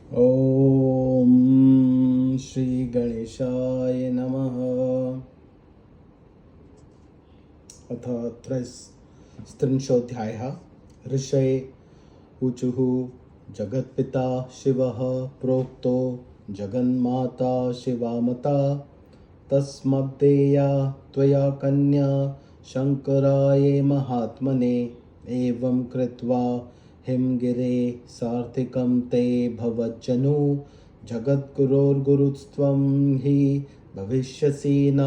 ॐ श्रीगणेशाय नमः। अथ त्रिंशोऽध्यायः। ऋषये ऊचुः जगत्पिता शिवः प्रोक्तो जगन्माता शिवामता तस्मद्देया त्वया कन्या शङ्कराय महात्मने। एवं कृत्वा हिमगिरे सार्थिकं ते भवज्जनु जगद्गुरोर्गुरुस्त्वं हि भविष्यसि न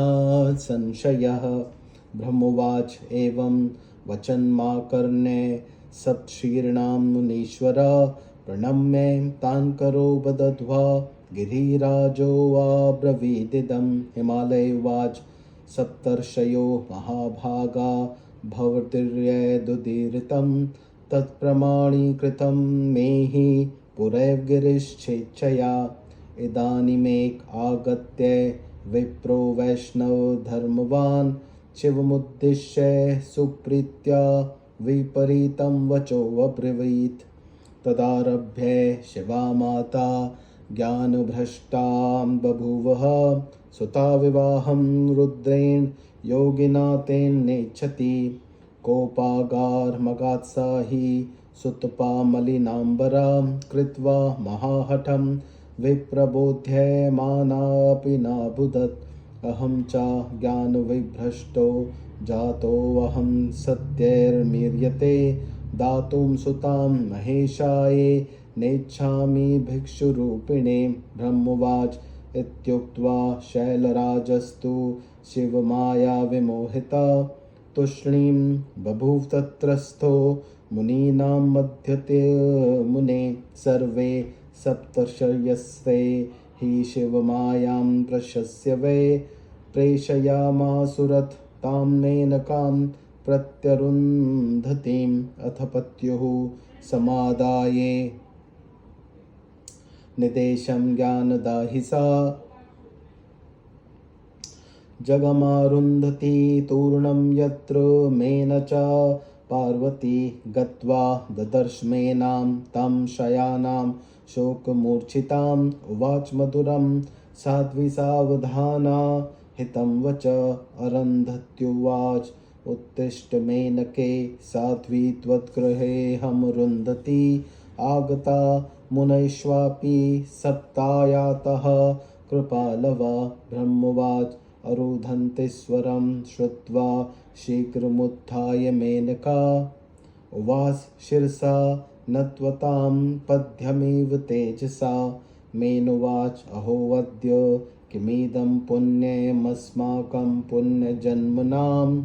संशयः। ब्रह्मोवाच एवं वचन्माकर्ण्य सप्तशीर्णां मुनीश्वर प्रणम्य तान् करो बदध्वा गिरिराजोऽब्रवीदिदं। हिमालय उवाच सप्तर्षयो महाभागा भवतीर्यदुदीरितं तत्प्रमाणीकृतं मे हि पुरैव गिरिश्चेच्छया। इदानीमेक आगत्य विप्रो वैष्णवधर्मवान् शिवमुद्दिश्य सुप्रीत्या विपरीतं वचोऽब्रवीत्। तदारभ्य शिवा माता ज्ञानभ्रष्टां बभूवः सुता विवाहं रुद्रेण योगिना तेन नेच्छति। कोपागारमगात्साहि सुतपा मलिनाम्बरा कृत्वा महाहठं विप्रबोध्यमानापि नाबुदत्। अहं च ज्ञानविभ्रष्टो जातोऽहं सत्यैर्मीर्यते दातुं सुतां महेशाय नेच्छामि भिक्षुरूपिणे। ब्रह्मोवाच इत्युक्त्वा शैलराजस्तु शिवमाया विमोहिता तूष्णीं बभूव तत्रस्थो मुनीनां मध्यते मुने। सर्वे सप्तर्षयस्ते हि शिवमायां प्रशस्य वै प्रेषयामासुरथ तां मेनकां प्रत्यरुन्धतीम्। अथ पत्युः समादाय निदेशं ज्ञानदाहि सा जगमारुन्धती तूर्णं यत्र मेन च पार्वती गत्वा ददर्श मेनां तं शयानां शोकमूर्छिताम्। उवाच मधुरं साध्वी सावधाना हितं वच। अरुन्धत्युवाच उत्तिष्ठ मेनके साध्वी त्वद्गृहेऽहमरुन्धती आगता मुनैष्वापि सप्तायातः कृपालव। ब्रह्मोवाच अरुन्धतीस्वरं श्रुत्वा शीघ्रमुत्थाय मेनका उवास शिरसा नत्वतां पद्यमिव तेजसा। मेनुवाच अहोऽद्य किमिदं पुण्यमस्माकं पुण्यजन्मनाम्।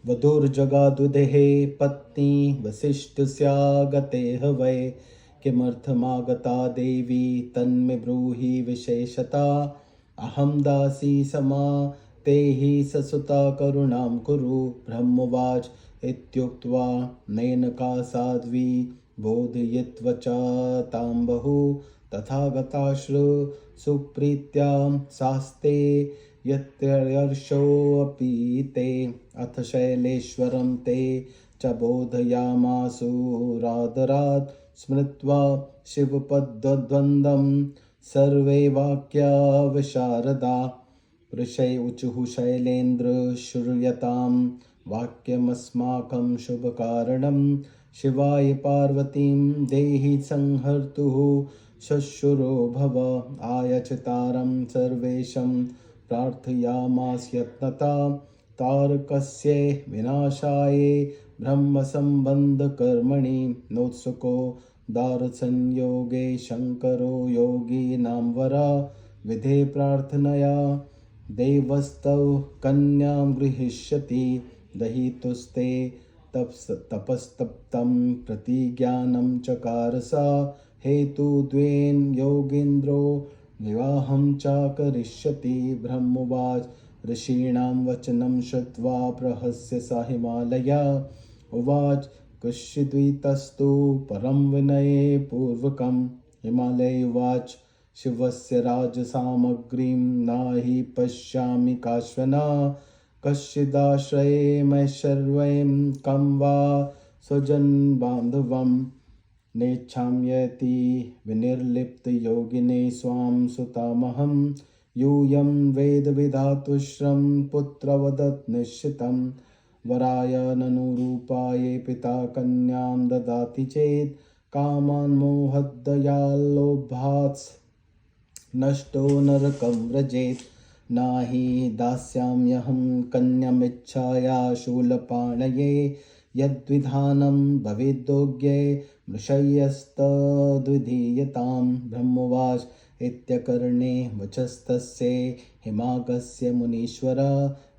वधूर्जगादुदेः पत्नी वसिष्ठस्या गते हवै। किमर्थमागता देवी तन्मे ब्रूहि विशेषता। अहं दासी समा तेहि ससुता करुणां कुरु। ब्रह्मोवाच इत्युक्त्वा मेनका साध्वी बोधयित्वा च तां बहु तथागताश्रु सुप्रीत्यां सास्ते यत्यर्षोऽपि ते। अथ शैलेश्वरं ते च बोधयामासुरादरात् स्मृत्वा शिवपदद्वन्द्वं सर्वे वाक्या विशारदा। ऋषय ऊचुः शैलेन्द्र श्रूयतां वाक्यमस्माकं शुभकारणं। शिवाय पार्वतीं देहि संहर्तुः शुश्रूषो भव। आयचतारं सर्वेशं प्रार्थयामास यत्नता तारकस्य विनाशाय ब्रह्मसम्बन्धकर्मणि। नोत्सुको दारसंयोगे शङ्करो योगिनां वरा विधे प्रार्थनया देवस्तव कन्यां गृहीष्यति। दहितुस्ते तपस्तप्तं प्रतिज्ञानं चकार सा हेतुद्वेन योगीन्द्रो विवाहं च करिष्यति। ब्रह्मोवाच ऋषीणां वचनं श्रुत्वा प्रहस्य सा हिमालया। उवाच कश्चिद्वितस्तु परं विनये पूर्वकम्। हिमालय उवाच शिवस्य राजसामग्रीं नहि पश्यामि काश्वना कश्चिदाश्रयेमैश्वर्यं कं वा स्वजनबान्धवं नेच्छाम्यति विनिर्लिप्तयोगिने स्वां सुतामहं यूयं वेदविधातुश्रं पुत्रवदत् निश्चितं वराय ननुरूपाय पिता कन्यां ददाति चेत् कामान् मोहद्दयाल्लोभात् नष्टो नरकं व्रजेत् नाहि दास्याम्यहं कन्यमिच्छाया शूलपाणये यद्विधानं भवेद्योग्ये मृषय्यस्तद्विधीयतां ब्रह्मोवाच इत्यकर्णे वचस्तस्य हिमागस्य मुनीश्वर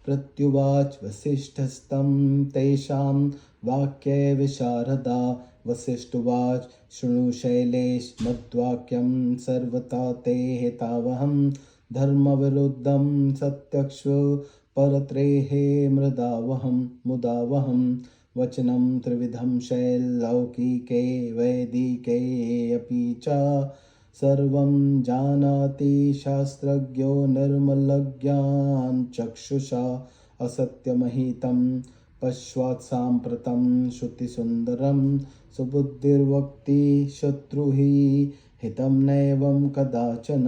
प्रत्युवाच वसिष्ठस्तं तेषां वाक्ये विशारदा वसिष्ठुवाच शृणु शैलेश मद्वाक्यं सर्वथा ते हितावहं धर्मविरुद्धं सत्यक्ष्व परत्रेः मुदावहं वचनं त्रिविधं शैलौकिके वैदिके अपि च सर्वं जानाति शास्त्रज्ञो निर्मलज्ञान चक्षुषा असत्यमहितं पश्वात् साम्प्रतं श्रुतिसुन्दरं सुबुद्धिर्वक्ति शत्रुहि हितं नैवं कदाचन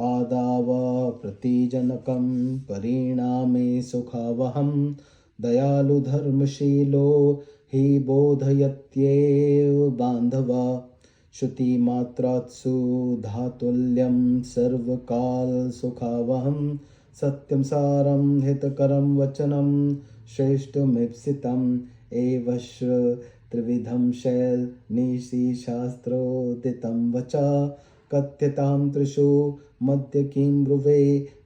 आदाव प्रतिजनकं परिणामे सुखावहं दयालुधर्मशीलो हि बोधयत्येव बान्धवा श्रुतिमात्रात्सु धातुल्यं सर्वकालसुखावहं सत्यं सारं हितकरं वचनं श्रेष्ठमीप्सितम् एव त्रिविधं शैलनिशिशास्त्रोदितं वचा कथ्यतां त्रिषु मध्य किं ब्रुवे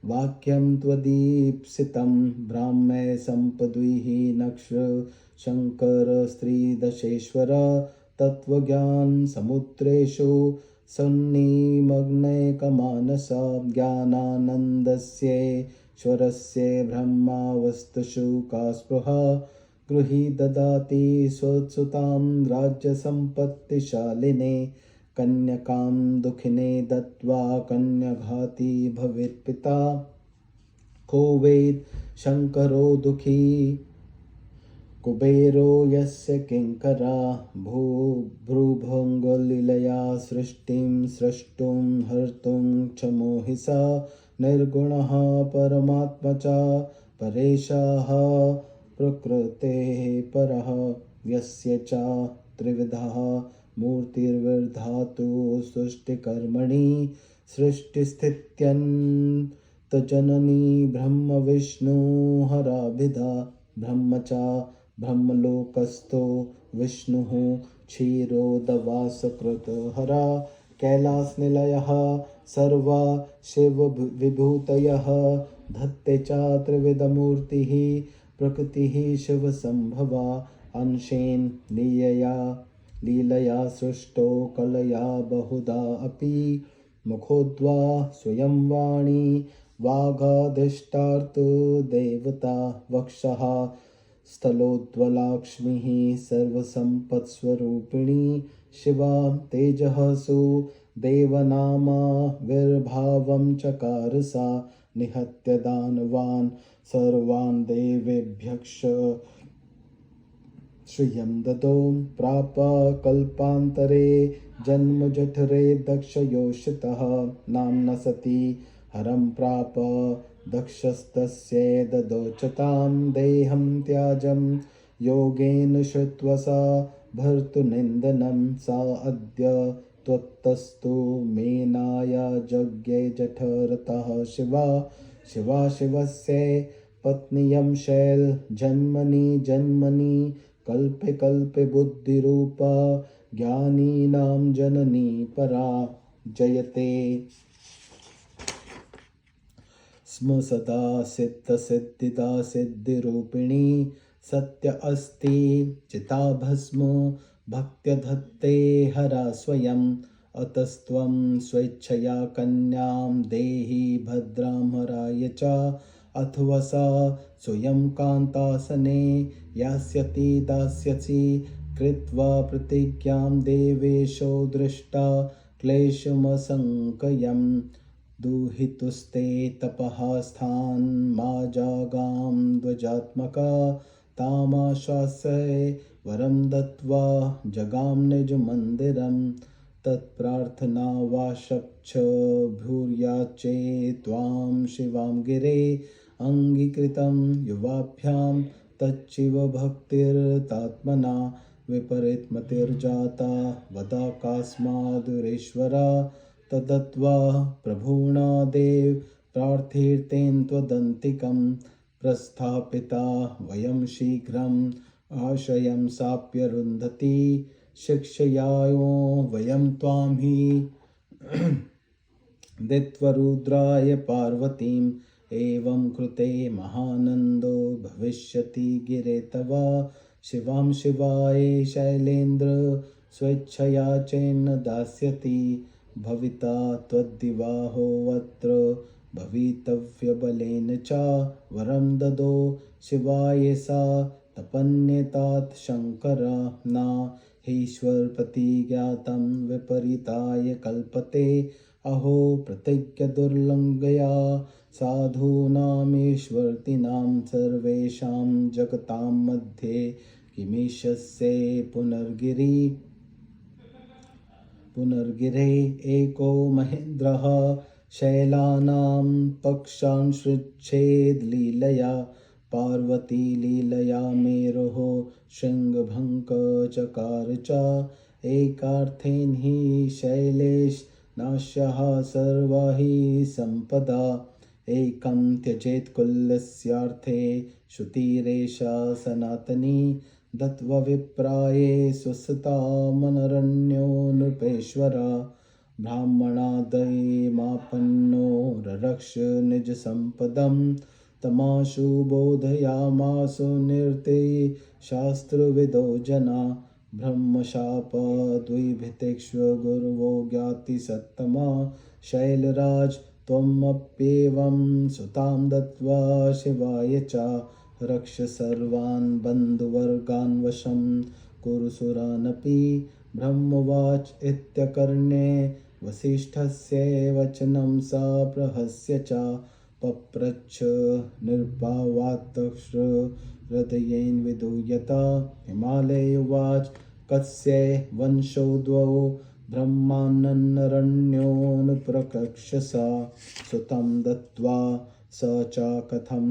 वाक्यं त्वदीप्सितं ब्राह्मे सम्पद्विः नक्ष शङ्कर स्त्रीदशेश्वर तत्त्वज्ञान समुद्रेषु सन्निमग्नैकमानसा ज्ञानानन्दस्येश्वरस्य ब्रह्मावस्तुषु का स्पृहा गृही ददाति स्वसुतां राज्यसम्पत्तिशालिने कन्यकां दुःखिने दत्त्वा कन्यघाती भवेत् पिता को वेद शङ्करो दुःखी कुबेरो यस्य किङ्करा भ्रूभङ्गलीलया सृष्टिं स्रष्टुं हर्तुं क्षमो हि स निर्गुणः परमात्मा च परेशः प्रकृतेः परः यस्य च त्रिविधः मूर्तिर्विधातु सृष्टिकर्मणि सृष्टिस्थित्यन्तजननी ब्रह्मविष्णुहराभिधा ब्रह्म च ब्रह्मलोकस्थो विष्णुः क्षीरोदवासकृतहरा कैलासनिलयः सर्वा शिवविभूतयः धत्ते च त्रिविधमूर्तिः प्रकृतिः शिवसम्भवा अंशेन लीलया सृष्टो कलया बहुधा अपि मुखोद्वा स्वयं वाणी वागाधिष्ठार्थ देवता वक्षः स्थलोद्वलाक्ष्मीः सर्वसम्पत्स्वरूपिणी शिवा तेजःसु देवनामा विर्भावं चकार सा निहत्य दानवान् सर्वान् देवेभ्यः श्रियं ददो प्राप कल्पान्तरे जन्म जठरे दक्षयोषितः नाम्ना सती हरं प्राप दक्षस्तस्यै ददोचतां देहं त्याजं योगेन श्रुत्वा सा भर्तुनिन्दनं सा अद्य त्वत्तस्तु मेनाया यज्ञे जठरतः शिवा शिवस्य पत्न्यं शैल जन्मनि कल्पे कल्पे बुद्धिरूपा ज्ञानीनां जननी परा जयते स्म सदा सिद्धसिद्धिदा सिद्धिरूपिणी सत्य अस्ति चिताभस्म भक्त्यधत्ते हरा स्वयं अतस्त्वं स्वेच्छया कन्यां देहि भद्रां हराय च अथवा सा स्वयं कान्तासने यास्यति दास्यसि कृत्वा प्रतिज्ञां देवेशो दृष्टा क्लेशमसङ्कयम् दुहितुस्ते तपः स्थान मा जागां ध्वजात्मका तामाश्वास्य वरं दत्त्वा जगां निजमन्दिरं तत्प्रार्थनावाशक्ष भूर्याचे त्वां शिवां गिरे अङ्गीकृतं युवाभ्यां तच्चिव भक्तिर्तात्मना विपरीतमतिर्जाता वदाकास्मादुरेश्वरा तदत्वा प्रभुणा देव प्रार्थीर्तेन त्वदन्तिकं प्रस्थापिता वयं शीघ्रम् आशयं साप्यरुन्धति शिक्षयायो वयं त्वां हि दित्वरुद्राय पार्वतीम् एवं कृते महानन्दो भविष्यति गिरे तव शिवां शिवाय शैलेन्द्र स्वेच्छया चेन्न दास्यति भविता त्वद्विवाहोऽत्र भवितव्यबलेन च वरं ददो शिवाय सा तपन्येतात् शङ्कर न हीश्वरप्रतिज्ञातं विपरीताय कल्पते अहो प्रतिज्ञदुर्लङ्घया साधूनामीश्वर्तिनां सर्वेषां जगतां मध्ये किमीशस्य पुनर्गिरे एको महेन्द्रः शैलानां पक्षांशुच्छेदलीलया पार्वती लीलया मेरोः शृङ्गभङ्गचकार च एकार्थेन हि शैलेश नाश्यः सर्वा हि सम्पदा एकं त्यजेत् कुलस्यार्थे श्रुतिरेषा सनातनी दत्त्वा विप्राये स्वसतामनरण्यो नृपेश्वरा ब्राह्मणादयमापन्नो ररक्ष निजसम्पदं तमाशु बोधयामासु निर्ते शास्त्रविदो जना ब्रह्मशापद्विभितेक्ष्व गुरवो ज्ञातिसत्तमा शैलराज त्वमप्येवं सुतां दत्त्वा शिवाय च रक्ष सर्वान् बन्धुवर्गान् वशं कुरु सुरानपि ब्रह्मोवाच इत्यकर्ण्ये वसिष्ठस्य वचनं सा प्रहस्य च पप्रच्छ निर्भावात्तक्ष हृदयेन विदूयता हिमालय उवाच कस्य वंशो द्वौ ब्रह्मानन्नरण्योऽनुप्रकक्ष्य सुतं दत्त्वा स च कथं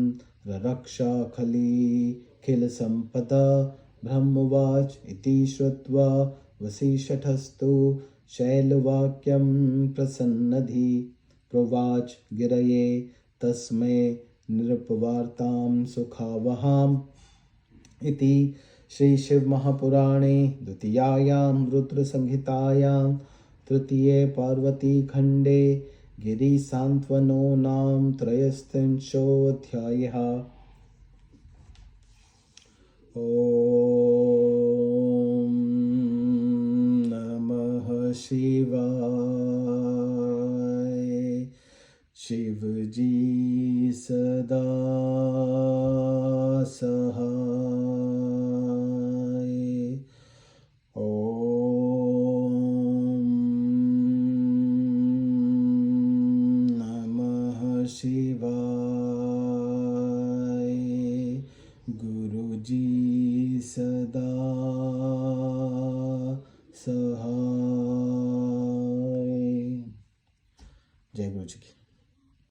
ररक्षाखिलसम्पदा ब्रह्मोवाच इति श्रुत्वा वसिष्ठस्तु शैलवाक्यं प्रसन्नधि प्रोवाच गिरये तस्मै नृपवार्तां सुखावहाम् इति श्रीशिवमहापुराणे द्वितीयायां रुद्रसंहितायां तृतीये पार्वतीखण्डे गिरिसान्त्वनो नाम त्रयस्त्रिंशोऽध्यायः। ॐ नमः शिवाय। शिवजी सदा सहाय। ॐ नमः शिवाय। गुरुजी सदा सहाय। जय गुरु जी की।